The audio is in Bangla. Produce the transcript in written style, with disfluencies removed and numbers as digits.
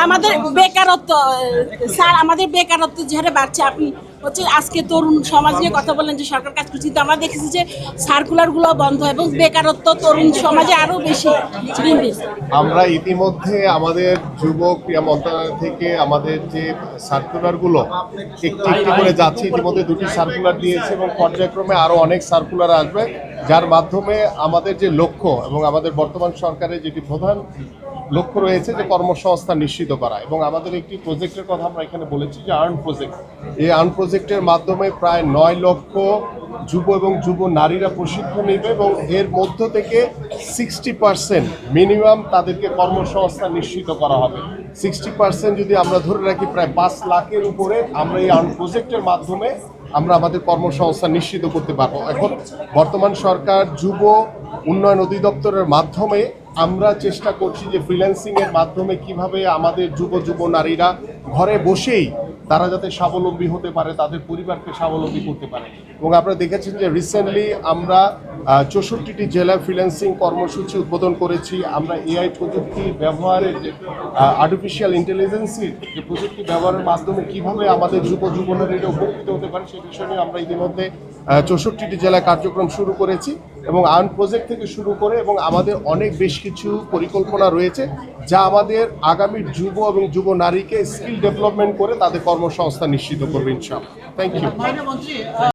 আমাদের বেকারত্ব স্যার, আমাদের বেকারত্ব যে হারে বাড়ছে, আপনি হচ্ছে আজকে তরুণ সমাজ নিয়ে কথা বললেন যে সরকার কাজ করছে, কিন্তু আমরা দেখেছি যে সার্কুলারগুলো বন্ধ এবং বেকারত্ব তরুণ সমাজে আরো বেশি দিন দিন। আমরা ইতিমধ্যে আমাদের যুব ক্রিয়া মন্ত্রণালয় থেকে আমাদের যে সার্কুলারগুলো একটি একটি করে যাচ্ছে, ইতিমধ্যে 2টি সার্কুলার দিয়েছে এবং পর্যায়ক্রমে আরও অনেক সার্কুলার আসবে, যার মাধ্যমে আমাদের যে লক্ষ্য এবং আমাদের বর্তমান সরকারের যেটি প্রধান লক্ষ্য রয়েছে যে কর্মসংস্থান নিশ্চিত করা। এবং আমাদের একটি প্রজেক্টের কথা আমরা এখানে বলেছি যে আর্ন প্রজেক্ট। এই আর্ন প্রজেক্টের মাধ্যমে প্রায় 9 লক্ষ যুব এবং যুব নারীরা প্রশিক্ষণ নেবে এবং এর মধ্য থেকে 60% মিনিমাম তাদেরকে কর্মসংস্থান নিশ্চিত করা হবে। 60% যদি আমরা ধরে রাখি, প্রায় 5 লাখের উপরে আমরা এই আর্ন প্রজেক্টের মাধ্যমে আমরা আমাদের কর্মসংস্থান নিশ্চিত করতে পারবো। এখন বর্তমান সরকার যুব উন্নয়ন অধিদপ্তরের মাধ্যমে আমরা চেষ্টা করছি যে ফ্রিল্যান্সিংয়ের মাধ্যমে কিভাবে আমাদের যুব নারীরা ঘরে বসেই তারা যাতে স্বাবলম্বী হতে পারে, তাদের পরিবারকে স্বাবলম্বী করতে পারে। এবং আপনারা দেখেছেন যে রিসেন্টলি আমরা 64টি জেলায় ফ্রিল্যান্সিং কর্মসূচি উদ্বোধন করেছি। আমরা এআই প্রযুক্তি ব্যবহারের যে আর্টিফিশিয়াল ইন্টেলিজেন্সির যে প্রযুক্তি ব্যবহারের মাধ্যমে কিভাবে আমাদের যুব নারীরা উপকৃত হতে পারে সেই বিষয় নিয়ে আমরা ইতিমধ্যে 64টি জেলায় কার্যক্রম শুরু করেছি এবং আর্ন প্রজেক্ট থেকে শুরু করে এবং আমাদের অনেক বেশ কিছু পরিকল্পনা রয়েছে যা আমাদের আগামী যুব এবং যুব নারীকে স্কিল ডেভেলপমেন্ট করে তাদের কর্মসংস্থান নিশ্চিত করবে ইনশাআল্লাহ। Thank you.